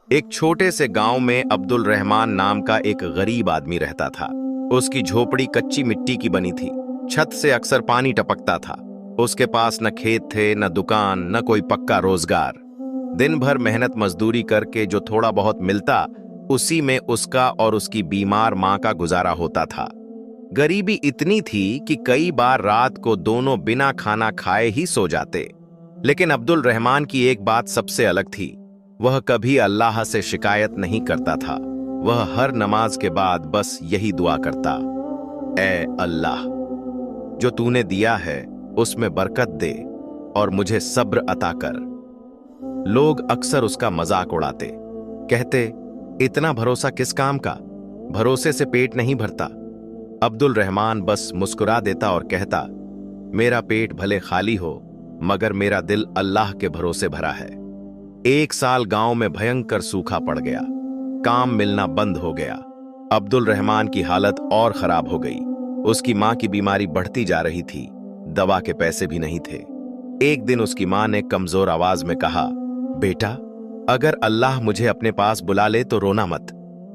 एक छोटे से गांव में अब्दुल रहमान नाम का एक गरीब आदमी रहता था। उसकी झोपड़ी कच्ची मिट्टी की बनी थी। छत से अक्सर पानी टपकता था। उसके पास न खेत थे, न दुकान, न कोई पक्का रोजगार। दिन भर मेहनत मजदूरी करके जो थोड़ा बहुत मिलता, उसी में उसका और उसकी बीमार मां का गुजारा होता था। गरीबी इतनी थी कि कई बार रात को दोनों बिना खाना खाए ही सो जाते। लेकिन अब्दुल रहमान की एक बात सबसे अलग थी। वह कभी अल्लाह से शिकायत नहीं करता था। वह हर नमाज के बाद बस यही दुआ करता, ऐ अल्लाह, जो तूने दिया है उसमें बरकत दे और मुझे सब्र अता कर। लोग अक्सर उसका मजाक उड़ाते, कहते, इतना भरोसा किस काम का, भरोसे से पेट नहीं भरता। अब्दुल रहमान बस मुस्कुरा देता और कहता, मेरा पेट भले खाली हो, मगर मेरा दिल अल्लाह के भरोसे भरा है। एक साल गांव में भयंकर सूखा पड़ गया। काम मिलना बंद हो गया। अब्दुल रहमान की हालत और खराब हो गई। उसकी मां की बीमारी बढ़ती जा रही थी। दवा के पैसे भी नहीं थे। एक दिन उसकी मां ने कमजोर आवाज में कहा, बेटा, अगर अल्लाह मुझे अपने पास बुला ले तो रोना मत।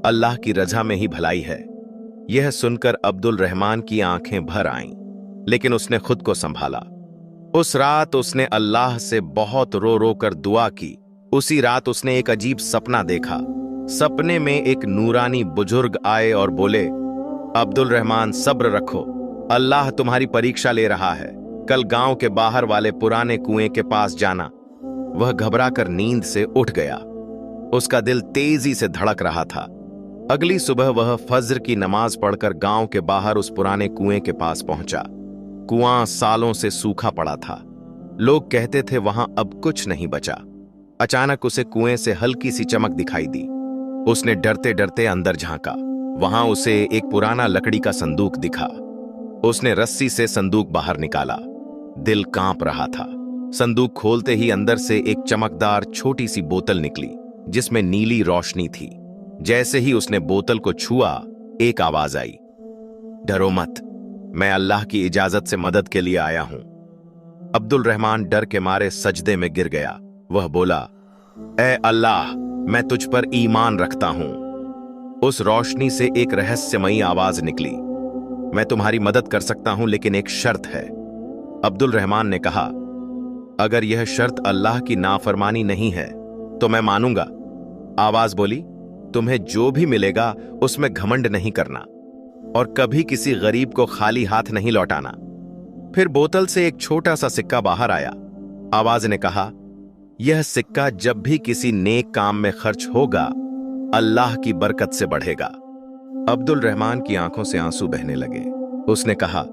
अल्लाह की रजा में ही भलाई है। यह सुनकर अब्दुल रहमान की आंखें भर आईं, लेकिन उसने खुद को संभाला। उस रात उसने अल्लाह से बहुत रो रो कर दुआ की। उसी रात उसने एक अजीब सपना देखा। सपने में एक नूरानी बुजुर्ग आए और बोले, अब्दुल रहमान, सब्र रखो, अल्लाह तुम्हारी परीक्षा ले रहा है। कल गांव के बाहर वाले पुराने कुएं के पास जाना। वह घबराकर नींद से उठ गया। उसका दिल तेजी से धड़क रहा था। अगली सुबह वह फज्र की नमाज पढ़कर गांव के बाहर उस पुराने कुएं के पास पहुंचा। कुआं सालों से सूखा पड़ा था। लोग कहते थे वहां अब कुछ नहीं बचा। अचानक उसे कुएं से हल्की सी चमक दिखाई दी। उसने डरते डरते अंदर झांका। वहां उसे एक पुराना लकड़ी का संदूक दिखा। उसने रस्सी से संदूक बाहर निकाला। दिल कांप रहा था। संदूक खोलते ही अंदर से एक चमकदार छोटी सी बोतल निकली, जिसमें नीली रोशनी थी। जैसे ही उसने बोतल को छुआ, एक आवाज आई, डरो मत, मैं अल्लाह की इजाजत से मदद के लिए आया हूं। अब्दुल रहमान डर के मारे सजदे में गिर गया। वह बोला, ऐ अल्लाह, मैं तुझ पर ईमान रखता हूं। उस रोशनी से एक रहस्यमयी आवाज निकली, मैं तुम्हारी मदद कर सकता हूं, लेकिन एक शर्त है। अब्दुल रहमान ने कहा, अगर यह शर्त अल्लाह की नाफरमानी नहीं है तो मैं मानूंगा। आवाज बोली, तुम्हें जो भी मिलेगा उसमें घमंड नहीं करना और कभी किसी गरीब को खाली हाथ नहीं लौटाना। फिर बोतल से एक छोटा सा सिक्का बाहर आया। आवाज ने कहा, यह सिक्का जब भी किसी नेक काम में खर्च होगा, अल्लाह की बरकत से बढ़ेगा। अब्दुल रहमान की आंखों से आंसू बहने लगे। उसने कहा,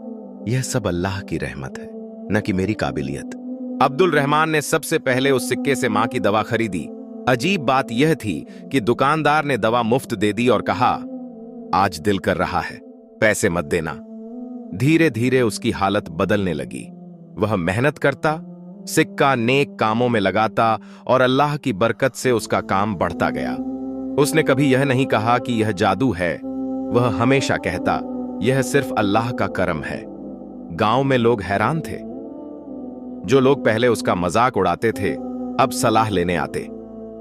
यह सब अल्लाह की रहमत है, न कि मेरी काबिलियत। अब्दुल रहमान ने सबसे पहले उस सिक्के से मां की दवा खरीदी। अजीब बात यह थी कि दुकानदार ने दवा मुफ्त दे दी और कहा, आज दिल कर रहा है, पैसे मत देना। धीरे धीरे उसकी हालत बदलने लगी। वह मेहनत करता, सिक्का नेक कामों में लगाता और अल्लाह की बरकत से उसका काम बढ़ता गया। उसने कभी यह नहीं कहा कि यह जादू है। वह हमेशा कहता, यह सिर्फ अल्लाह का करम है। गांव में लोग हैरान थे। जो लोग पहले उसका मजाक उड़ाते थे, अब सलाह लेने आते।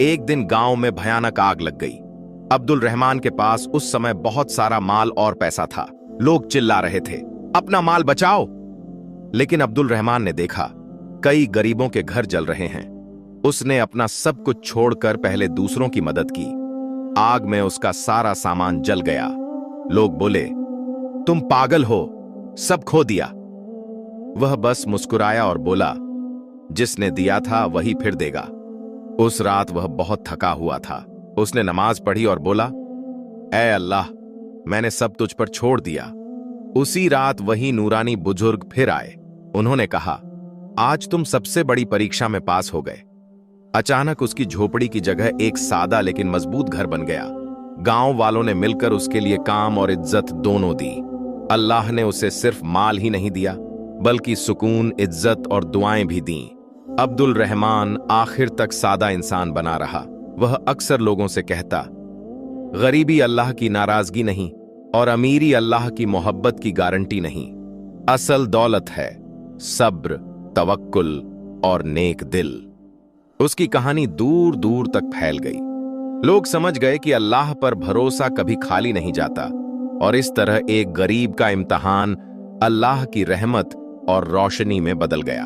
एक दिन गांव में भयानक आग लग गई। अब्दुल रहमान के पास उस समय बहुत सारा माल और पैसा था। लोग चिल्ला रहे थे, अपना माल बचाओ। लेकिन अब्दुल रहमान ने देखा, कई गरीबों के घर जल रहे हैं। उसने अपना सब कुछ छोड़कर पहले दूसरों की मदद की। आग में उसका सारा सामान जल गया। लोग बोले, तुम पागल हो, सब खो दिया। वह बस मुस्कुराया और बोला, जिसने दिया था वही फिर देगा। उस रात वह बहुत थका हुआ था। उसने नमाज पढ़ी और बोला, ऐ अल्लाह, मैंने सब तुझ पर छोड़ दिया। उसी रात वही नूरानी बुजुर्ग फिर आए। उन्होंने कहा, आज तुम सबसे बड़ी परीक्षा में पास हो गए। अचानक उसकी झोपड़ी की जगह एक सादा लेकिन मजबूत घर बन गया। गांव वालों ने मिलकर उसके लिए काम और इज्जत दोनों दी। अल्लाह ने उसे सिर्फ माल ही नहीं दिया, बल्कि सुकून, इज्जत और दुआएं भी दी। अब्दुल रहमान आखिर तक सादा इंसान बना रहा। वह अक्सर लोगों से कहता, गरीबी अल्लाह की नाराजगी नहीं और अमीरी अल्लाह की मोहब्बत की गारंटी नहीं। असल दौलत है सब्र, तवक्कुल और नेक दिल। उसकी कहानी दूर दूर तक फैल गई। लोग समझ गए कि अल्लाह पर भरोसा कभी खाली नहीं जाता, और इस तरह एक गरीब का इम्तिहान अल्लाह की रहमत और रोशनी में बदल गया।